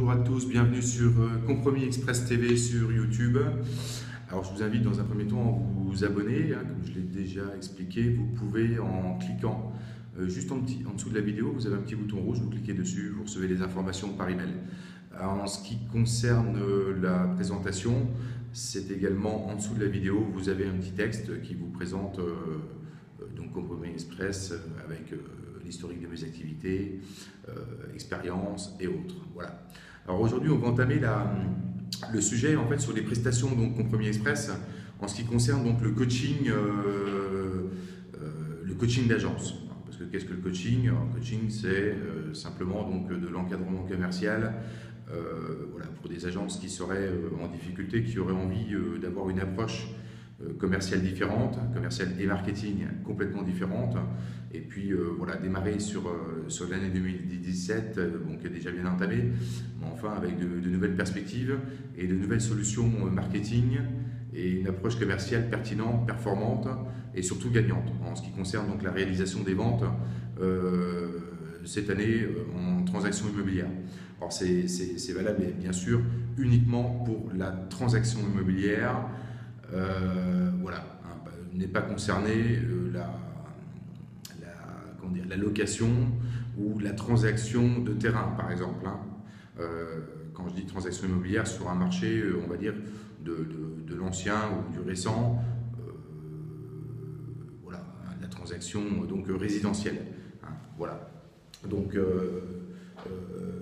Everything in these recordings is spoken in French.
bonjour à tous, bienvenue sur Compromis Express TV sur YouTube. Alors je vous invite dans un premier temps à vous abonner, comme je l'ai déjà expliqué. Vous pouvez en cliquant juste en dessous de la vidéo, vous avez un petit bouton rouge, vous cliquez dessus, vous recevez les informations par email. Alors, en ce qui concerne la présentation, c'est également en dessous de la vidéo, vous avez un petit texte qui vous présente donc Compromis Express avec l'historique de mes activités, expériences et autres. Voilà. Alors aujourd'hui, on va entamer le sujet en fait sur les prestations donc Compromis Express en ce qui concerne donc le coaching d'agence. Parce que qu'est-ce que le coaching? Alors, le coaching, c'est simplement donc de l'encadrement commercial. Voilà, pour des agences qui seraient en difficulté, qui auraient envie d'avoir une approche commerciale différente, commerciale et marketing complètement différente, et puis voilà, démarrer sur l'année 2017, bon, qui est déjà bien entamée, mais enfin avec de nouvelles perspectives et de nouvelles solutions marketing et une approche commerciale pertinente, performante et surtout gagnante en ce qui concerne donc la réalisation des ventes cette année en transaction immobilière. Alors c'est valable bien sûr uniquement pour la transaction immobilière. Voilà, hein, n'est pas concerné la location ou la transaction de terrain par exemple. Quand je dis transaction immobilière sur un marché, on va dire de l'ancien ou du récent, voilà, la transaction donc résidentielle. Voilà. Donc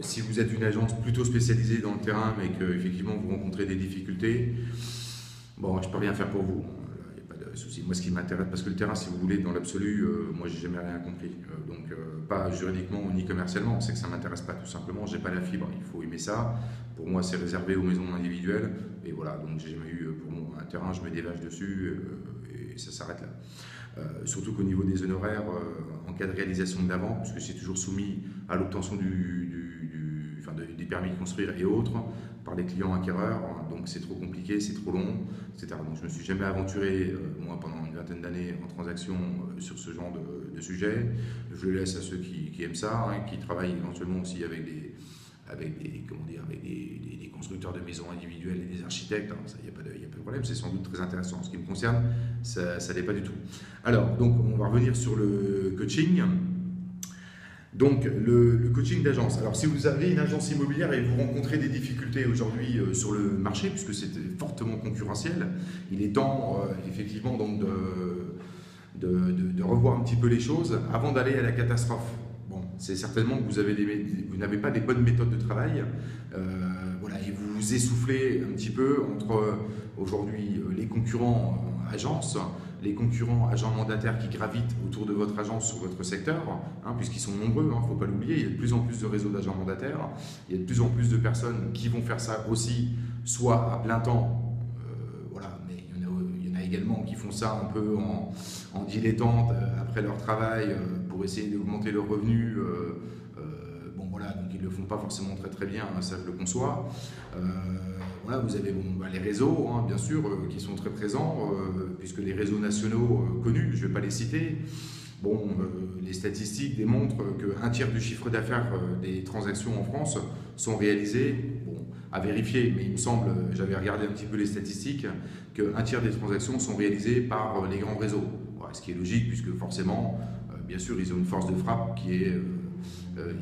si vous êtes une agence plutôt spécialisée dans le terrain, mais que effectivement vous rencontrez des difficultés, bon, je peux rien faire pour vous. Il n'y a pas de souci. Moi, ce qui m'intéresse, parce que le terrain, si vous voulez, dans l'absolu, moi, j'ai jamais rien compris. Donc, pas juridiquement ni commercialement, c'est que ça m'intéresse pas, tout simplement. J'ai pas la fibre. Il faut aimer ça. Pour moi, c'est réservé aux maisons individuelles. Et voilà. Donc, j'ai jamais eu pour moi un terrain. Je mets des vaches dessus et ça s'arrête là. Surtout qu'au niveau des honoraires, en cas de réalisation de la vente, puisque c'est toujours soumis à l'obtention des permis de construire et autres par les clients acquéreurs, donc c'est trop compliqué, c'est trop long, etc. Donc je ne me suis jamais aventuré, moi pendant une vingtaine d'années, en transaction sur ce genre de sujet. Je le laisse à ceux qui aiment ça, qui travaillent éventuellement aussi avec des constructeurs de maisons individuelles et des architectes. Ça, il n'y a pas de problème, c'est sans doute très intéressant. En ce qui me concerne, ça n'est pas du tout. Alors, donc, on va revenir sur le coaching. Donc, le coaching d'agence. Alors, si vous avez une agence immobilière et vous rencontrez des difficultés aujourd'hui sur le marché, puisque c'est fortement concurrentiel, il est temps, effectivement, donc de revoir un petit peu les choses avant d'aller à la catastrophe. Bon, c'est certainement que vous n'avez pas des bonnes méthodes de travail, voilà, et vous vous essoufflez un petit peu entre aujourd'hui les concurrents agences, les concurrents agents mandataires qui gravitent autour de votre agence sur votre secteur, puisqu'ils sont nombreux, il ne faut pas l'oublier, il y a de plus en plus de réseaux d'agents mandataires, il y a de plus en plus de personnes qui vont faire ça aussi, soit à plein temps, voilà, mais il y en a également qui font ça un peu en dilettante après leur travail pour essayer d'augmenter leurs revenus. Bon voilà, donc ils ne le font pas forcément très très bien, ça je le conçois. Voilà, vous avez les réseaux, bien sûr, qui sont très présents, puisque les réseaux nationaux connus, je ne vais pas les citer. Bon, les statistiques démontrent qu'un tiers du chiffre d'affaires des transactions en France sont réalisées, bon, à vérifier, mais il me semble, j'avais regardé un petit peu les statistiques, qu'un tiers des transactions sont réalisées par les grands réseaux. Voilà, ce qui est logique, puisque forcément, bien sûr, ils ont une force de frappe qui est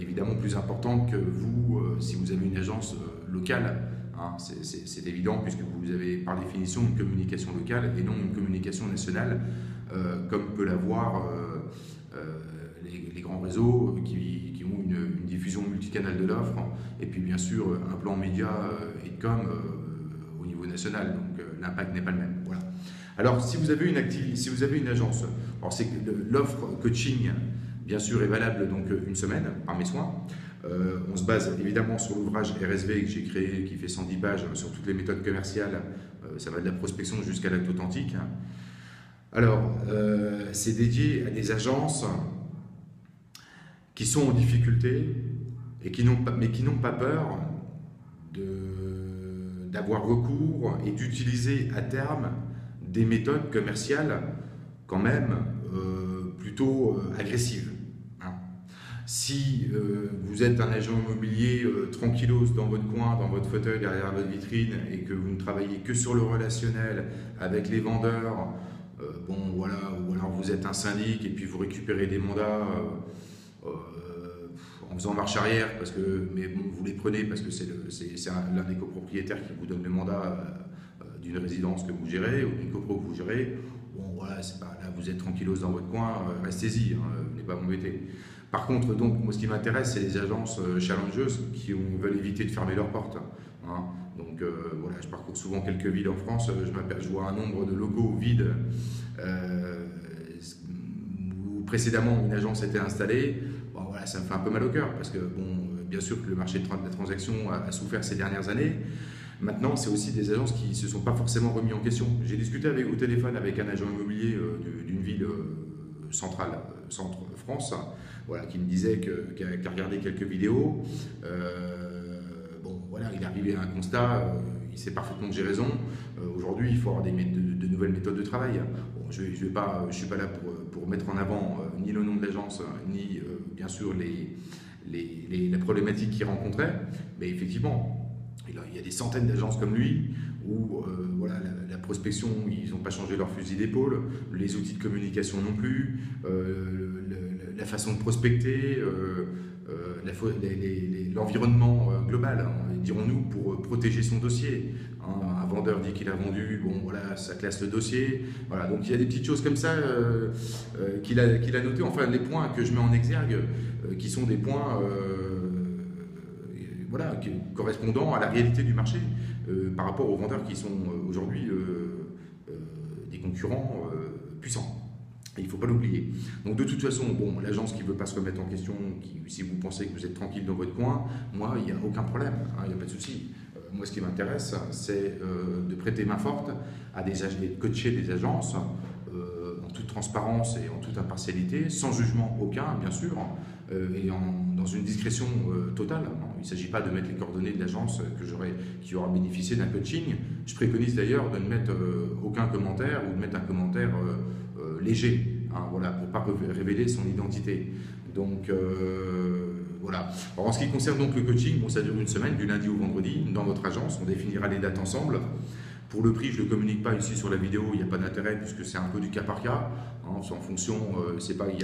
évidemment plus importante que vous, si vous avez une agence locale. C'est évident, puisque vous avez par définition une communication locale et non une communication nationale, comme peut l'avoir les grands réseaux qui ont une diffusion multicanale de l'offre, et puis bien sûr un plan média et de com au niveau national, donc l'impact n'est pas le même. Voilà. Alors si vous avez une agence, alors c'est que l'offre coaching bien sûr est valable donc une semaine par mes soins. On se base évidemment sur l'ouvrage RSV que j'ai créé, qui fait 110 pages sur toutes les méthodes commerciales. Ça va de la prospection jusqu'à l'acte authentique. Alors, c'est dédié à des agences qui sont en difficulté et qui n'ont pas peur d'avoir recours et d'utiliser à terme des méthodes commerciales quand même plutôt agressives. Si vous êtes un agent immobilier tranquillos dans votre coin, dans votre fauteuil, derrière votre vitrine, et que vous ne travaillez que sur le relationnel avec les vendeurs, bon voilà, ou alors vous êtes un syndic et puis vous récupérez des mandats en faisant marche arrière, mais bon, vous les prenez parce que c'est l'un des copropriétaires qui vous donne le mandat d'une résidence que vous gérez ou d'une copro que vous gérez. Bon voilà, c'est pas, là vous êtes tranquillos dans votre coin, restez-y, venez pas m'embêter. Par contre, donc, moi ce qui m'intéresse, c'est les agences challengeuses qui veulent éviter de fermer leurs portes. Hein. Donc voilà, je parcours souvent quelques villes en France, je vois un nombre de locaux vides où précédemment une agence était installée. Bon, voilà, ça me fait un peu mal au cœur parce que bon, bien sûr que le marché de la transaction a souffert ces dernières années. Maintenant, c'est aussi des agences qui ne se sont pas forcément remis en question. J'ai discuté au téléphone avec un agent immobilier d'une ville centrale, centre-France, voilà, qui me disait qu'il a regardé quelques vidéos. Bon, voilà, il est arrivé à un constat, il sait parfaitement que j'ai raison. Aujourd'hui, il faut avoir de nouvelles méthodes de travail. Bon, je ne suis pas là pour mettre en avant ni le nom de l'agence, ni bien sûr les problématiques qu'il rencontrait, mais effectivement, il y a des centaines d'agences comme lui où voilà, la prospection, ils n'ont pas changé leur fusil d'épaule, les outils de communication non plus, la façon de prospecter, l'environnement global, hein, dirons-nous, pour protéger son dossier. Hein, un vendeur dit qu'il a vendu, bon voilà, ça classe le dossier. Voilà, donc il y a des petites choses comme ça qu'il a notées, enfin les points que je mets en exergue, qui sont des points voilà, correspondant à la réalité du marché par rapport aux vendeurs qui sont aujourd'hui des concurrents puissants. Et il ne faut pas l'oublier. Donc de toute façon, bon, l'agence qui ne veut pas se remettre en question, si vous pensez que vous êtes tranquille dans votre coin, moi, il n'y a aucun problème, hein, il n'y a pas de souci. Moi, ce qui m'intéresse, c'est de prêter main forte à de coacher des agences en toute transparence et en toute impartialité, sans jugement aucun, bien sûr, et dans une discrétion totale. Il ne s'agit pas de mettre les coordonnées de l'agence qui aura bénéficié d'un coaching. Je préconise d'ailleurs de ne mettre aucun commentaire ou de mettre un commentaire léger, hein, voilà, pour ne pas révéler son identité. Donc voilà. Alors, en ce qui concerne donc le coaching, bon, ça dure une semaine, du lundi au vendredi, dans votre agence. On définira les dates ensemble. Pour le prix, je ne le communique pas ici sur la vidéo, il n'y a pas d'intérêt puisque c'est un peu du cas par cas. Hein, c'est en fonction, c'est pas, il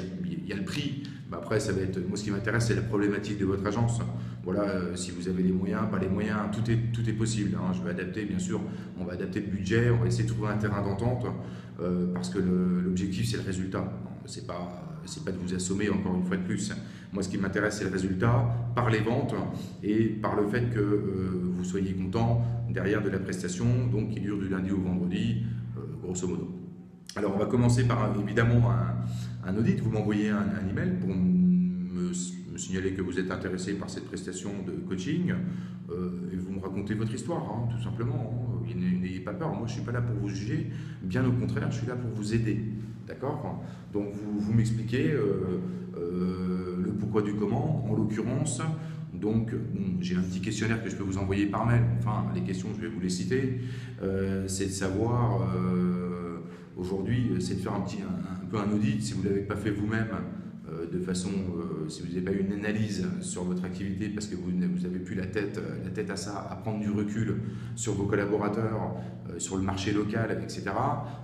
y a le prix. Mais après, ça va être, moi, ce qui m'intéresse, c'est la problématique de votre agence. Voilà, si vous avez les moyens, pas les moyens, tout est possible. Hein. Je vais adapter, bien sûr, on va adapter le budget, on va essayer de trouver un terrain d'entente parce que l'objectif, c'est le résultat. C'est pas de vous assommer encore une fois de plus. Moi, ce qui m'intéresse, c'est le résultat par les ventes et par le fait que vous soyez content derrière de la prestation, donc qui dure du lundi au vendredi, grosso modo. Alors, on va commencer par évidemment un audit. Vous m'envoyez un email pour me signaler que vous êtes intéressé par cette prestation de coaching et vous me racontez votre histoire, hein, tout simplement. Hein. N'ayez pas peur, moi je ne suis pas là pour vous juger, bien au contraire, je suis là pour vous aider. D'accord? Donc vous m'expliquez le pourquoi du comment, en l'occurrence. Donc bon, j'ai un petit questionnaire que je peux vous envoyer par mail, enfin les questions je vais vous les citer. C'est de savoir aujourd'hui, c'est de faire un peu un audit si vous ne l'avez pas fait vous-même. De façon, si vous n'avez pas eu une analyse sur votre activité parce que vous n'avez plus la tête à ça, à prendre du recul sur vos collaborateurs, sur le marché local, etc.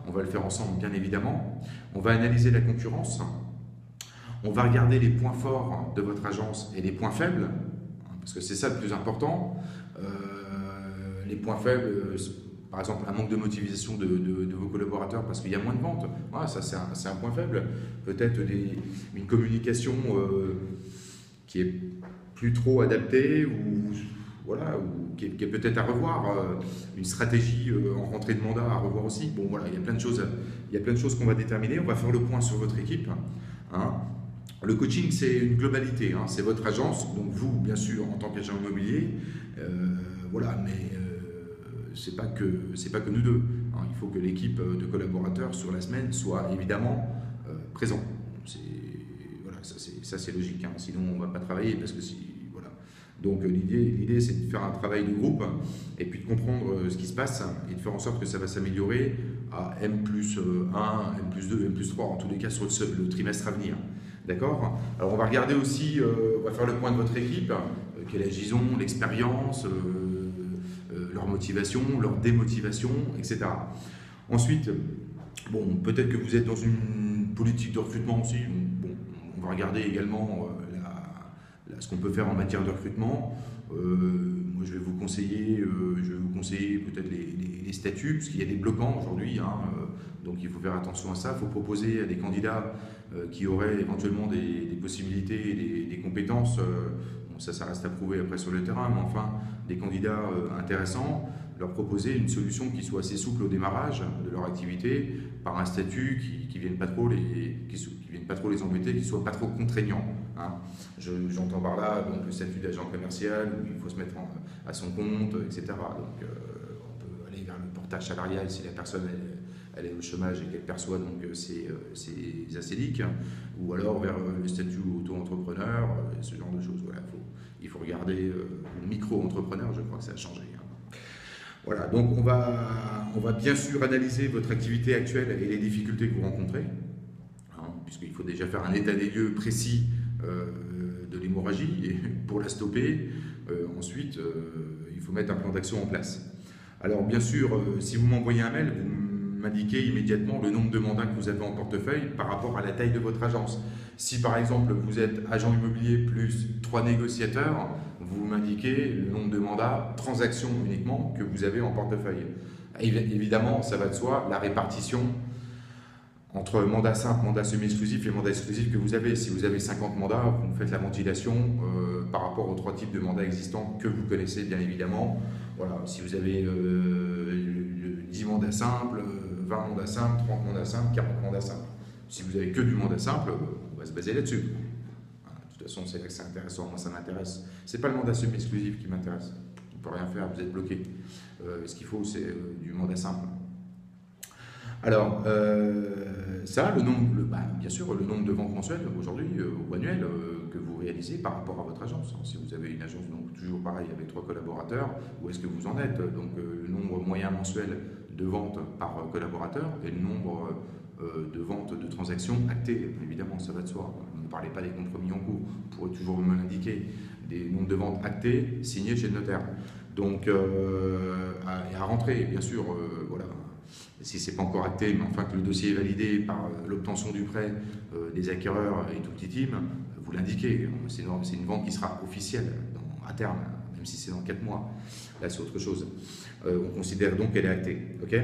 On va le faire ensemble, bien évidemment. On va analyser la concurrence. On va regarder les points forts de votre agence et les points faibles, parce que c'est ça le plus important. Les points faibles, par exemple, un manque de motivation de vos collaborateurs parce qu'il y a moins de ventes. Voilà, ça, c'est un point faible. Peut-être une communication qui est plus trop adaptée ou, voilà, ou qui est peut-être à revoir. Une stratégie en rentrée de mandat à revoir aussi. Bon, voilà, il y a plein de choses qu'on va déterminer. On va faire le point sur votre équipe. Hein. Le coaching, c'est une globalité. Hein. C'est votre agence, donc vous, bien sûr, en tant qu'agent immobilier. Voilà, mais c'est pas que nous deux. Hein. Il faut que l'équipe de collaborateurs sur la semaine soit évidemment présente. Voilà, ça c'est logique. Hein. Sinon, on ne va pas travailler parce que voilà. Donc l'idée, c'est de faire un travail de groupe et puis de comprendre ce qui se passe et de faire en sorte que ça va s'améliorer à M+1, M+2, M+3, en tous les cas sur le trimestre à venir. D'accord? Alors on va regarder aussi, on va faire le point de votre équipe, quel âge ils ont, l'expérience, leur motivation, leur démotivation, etc. Ensuite, bon, peut-être que vous êtes dans une politique de recrutement aussi. Bon, on va regarder également ce qu'on peut faire en matière de recrutement. Moi, je vais vous conseiller, peut-être les statuts, parce qu'il y a des bloquants aujourd'hui, hein, donc il faut faire attention à ça. Il faut proposer à des candidats qui auraient éventuellement des possibilités et des compétences. Bon, ça reste à prouver après sur le terrain, mais enfin, des candidats intéressants, leur proposer une solution qui soit assez souple au démarrage de leur activité, par un statut qui ne vienne pas trop les embêter, qui ne soit pas trop contraignant. Hein. J'entends par là donc, le statut d'agent commercial, où il faut se mettre à son compte, etc. Donc on peut aller vers le portage salarial si la personne elle est au chômage et qu'elle perçoit donc ses ACDIC, ou alors vers le statut auto-entrepreneur, ce genre de choses. Voilà, il faut regarder le micro-entrepreneur, je crois que ça a changé. Hein. Voilà, donc on va bien sûr analyser votre activité actuelle et les difficultés que vous rencontrez, hein, puisqu'il faut déjà faire un état des lieux précis de l'hémorragie pour la stopper. Ensuite, il faut mettre un plan d'action en place. Alors bien sûr, si vous m'envoyez un mail, vous m'indiquez immédiatement le nombre de mandats que vous avez en portefeuille par rapport à la taille de votre agence. Si par exemple vous êtes agent immobilier plus 3 négociateurs, vous m'indiquez le nombre de mandats, transactions uniquement, que vous avez en portefeuille. Évidemment, ça va de soi, la répartition entre mandat simple, mandat semi-exclusif et mandat exclusif que vous avez. Si vous avez 50 mandats, vous faites la ventilation par rapport aux 3 types de mandats existants que vous connaissez bien évidemment. Voilà, si vous avez 10 mandats simples, 20 mandats simples, 30 mandats simples, 40 mandats simples. Si vous avez que du mandat simple, on va se baser là-dessus. De toute façon, c'est là que c'est intéressant. Moi, ça m'intéresse. C'est pas le mandat semi-exclusif qui m'intéresse. On ne peut rien faire, vous êtes bloqué. Ce qu'il faut, c'est du mandat simple. Alors, ça, bien sûr, le nombre de ventes mensuelles aujourd'hui ou annuelles que vous réalisez par rapport à votre agence. Si vous avez une agence, donc toujours pareil, avec 3 collaborateurs, où est-ce que vous en êtes? Donc, le nombre moyen mensuel de ventes par collaborateur et le nombre de ventes de transactions actées, évidemment, ça va de soi. Ne parlez pas des compromis en cours, vous pourrez toujours me l'indiquer. Des nombres de ventes actées, signés chez le notaire. Donc, à rentrer, bien sûr, voilà. Si ce n'est pas encore acté, mais enfin que le dossier est validé par l'obtention du prêt des acquéreurs et tout le petit team, vous l'indiquez. C'est une vente qui sera officielle à terme, même si c'est dans 4 mois. Là, c'est autre chose. On considère donc qu'elle est actée. Okay,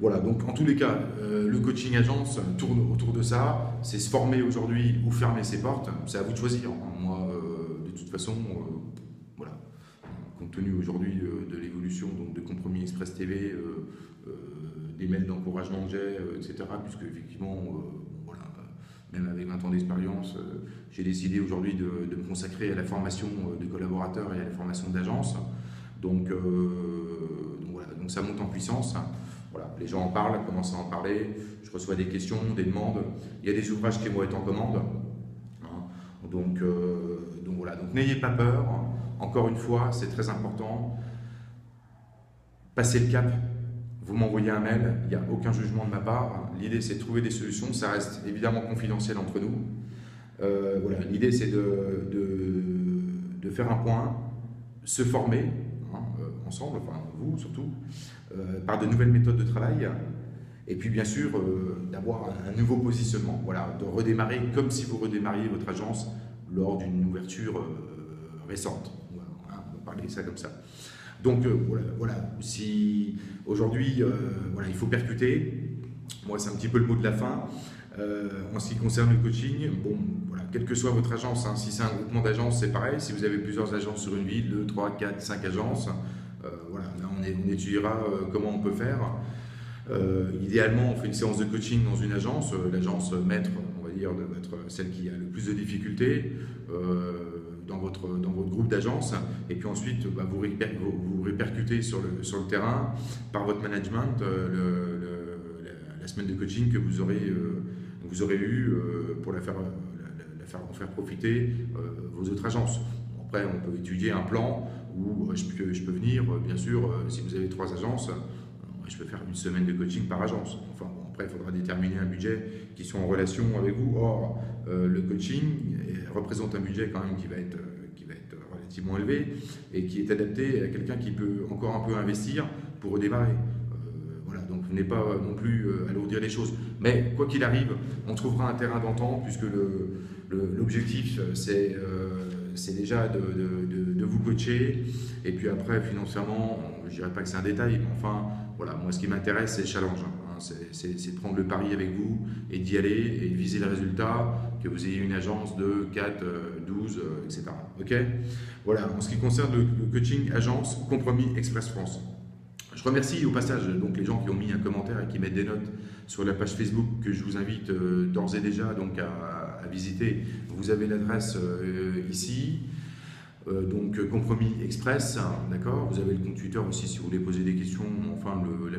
voilà, donc en tous les cas, le coaching agence tourne autour de ça. C'est se former aujourd'hui ou fermer ses portes. C'est à vous de choisir. Moi, de toute façon, voilà, compte tenu aujourd'hui de l'évolution de Compromis Express TV, des mails d'encouragement que j'ai, etc. Puisque effectivement, voilà, même avec 20 ans d'expérience, j'ai décidé aujourd'hui de me consacrer à la formation de collaborateurs et à la formation d'agences. Donc voilà, donc ça monte en puissance. Voilà, les gens en parlent, commencent à en parler. Je reçois des questions, des demandes. Il y a des ouvrages qui vont être en commande. Hein. Donc voilà, donc n'ayez pas peur. Encore une fois, c'est très important. Passez le cap. Vous m'envoyez un mail, il n'y a aucun jugement de ma part. L'idée, c'est de trouver des solutions. Ça reste évidemment confidentiel entre nous. Voilà, l'idée, c'est de faire un point, se former, hein, ensemble, enfin vous surtout, par de nouvelles méthodes de travail. Et puis, bien sûr, d'avoir un nouveau positionnement. Voilà, de redémarrer comme si vous redémarriez votre agence lors d'une ouverture récente. Voilà, hein, on va parler de ça comme ça. Donc voilà. Si aujourd'hui, voilà, il faut percuter. Moi, c'est un petit peu le mot de la fin. En ce qui concerne le coaching, bon, voilà, quelle que soit votre agence, hein, si c'est un groupement d'agences, c'est pareil. Si vous avez plusieurs agences sur une ville, 2, 3, 4, 5 agences, voilà, là on étudiera comment on peut faire. Idéalement, on fait une séance de coaching dans une agence, l'agence maître, on va dire, celle qui a le plus de difficultés. Dans votre groupe d'agence, et puis ensuite vous répercutez sur le terrain par votre management la semaine de coaching que vous aurez eu pour en faire profiter vos autres agences. Après, on peut étudier un plan où je peux venir, bien sûr, si vous avez 3 agences, je peux faire une semaine de coaching par agence. Enfin, bon, après, il faudra déterminer un budget qui soit en relation avec vous. Or, le coaching représente un budget quand même qui va être relativement élevé et qui est adapté à quelqu'un qui peut encore un peu investir pour redémarrer. Voilà, donc venez pas non plus alourdir les choses. Mais quoi qu'il arrive, on trouvera un terrain d'entente puisque l'objectif c'est déjà de vous coacher. Et puis après, financièrement, je dirais pas que c'est un détail, mais enfin, voilà, moi ce qui m'intéresse, c'est le challenge. Hein, c'est de prendre le pari avec vous et d'y aller et de viser le résultat, que vous ayez une agence de 4, 12, etc. Ok. Voilà, en ce qui concerne le coaching agence Compromis Express France. Je remercie au passage donc les gens qui ont mis un commentaire et qui mettent des notes sur la page Facebook que je vous invite d'ores et déjà donc à visiter. Vous avez l'adresse ici, donc Compromis Express, d'accord. Vous avez le compte Twitter aussi si vous voulez poser des questions. Enfin, les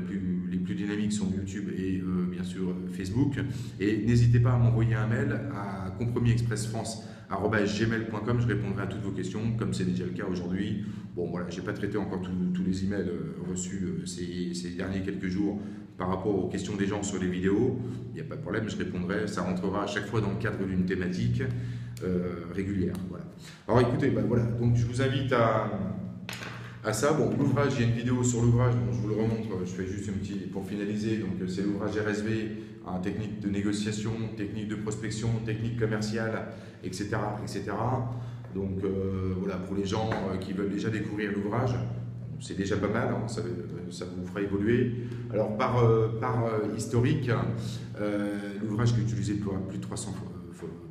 plus dynamiques sont YouTube et bien sûr Facebook. Et n'hésitez pas à m'envoyer un mail à compromisexpressfrance@gmail.com. Je répondrai à toutes vos questions, comme c'est déjà le cas aujourd'hui. Bon, voilà, je n'ai pas traité encore tous les emails reçus ces derniers quelques jours par rapport aux questions des gens sur les vidéos. Il n'y a pas de problème, je répondrai. Ça rentrera à chaque fois dans le cadre d'une thématique régulière. Voilà. Alors écoutez, ben voilà, donc je vous invite à ça. Bon, l'ouvrage, il y a une vidéo sur l'ouvrage, donc je vous le remontre. Je fais juste un petit pour finaliser. Donc c'est l'ouvrage RSV, hein, technique de négociation, technique de prospection, technique commerciale, etc., etc. Donc voilà, pour les gens qui veulent déjà découvrir l'ouvrage, c'est déjà pas mal, hein, ça vous fera évoluer. Alors par historique, l'ouvrage que j'ai utilisé plus de 300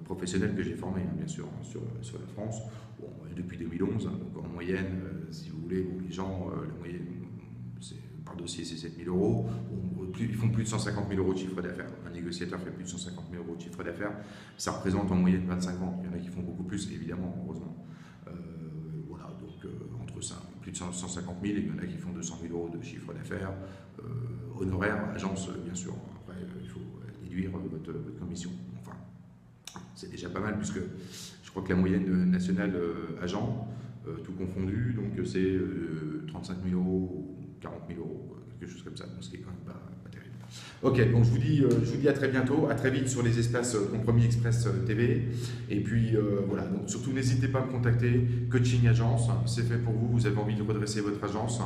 professionnels que j'ai formés, hein, bien sûr, sur la France, bon, depuis 2011, hein, donc en moyenne, si vous voulez, bon, les gens, la moyenne, par dossier c'est 7 000 euros, bon, ils font plus de 150 000 euros de chiffre d'affaires. Un négociateur fait plus de 150 000 euros de chiffre d'affaires, ça représente en moyenne 25 ans. Il y en a qui font beaucoup plus, évidemment, heureusement. Voilà, donc entre plus de 150 000, il y en a qui font 200 000 euros de chiffre d'affaires, honoraire, agence, bien sûr. Après, il faut déduire votre commission. Enfin, c'est déjà pas mal, puisque je crois que la moyenne nationale agent, tout confondu, donc c'est 35 000 euros, 40 000 euros, quelque chose comme ça, donc ce qui est quand même pas terrible. Ok, donc je vous dis à très bientôt, à très vite sur les espaces Compromis Express TV. Et puis voilà, donc surtout n'hésitez pas à me contacter, Coaching Agence, c'est fait pour vous, vous avez envie de redresser votre agence,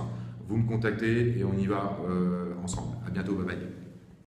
vous me contactez et on y va ensemble. À bientôt, bye bye.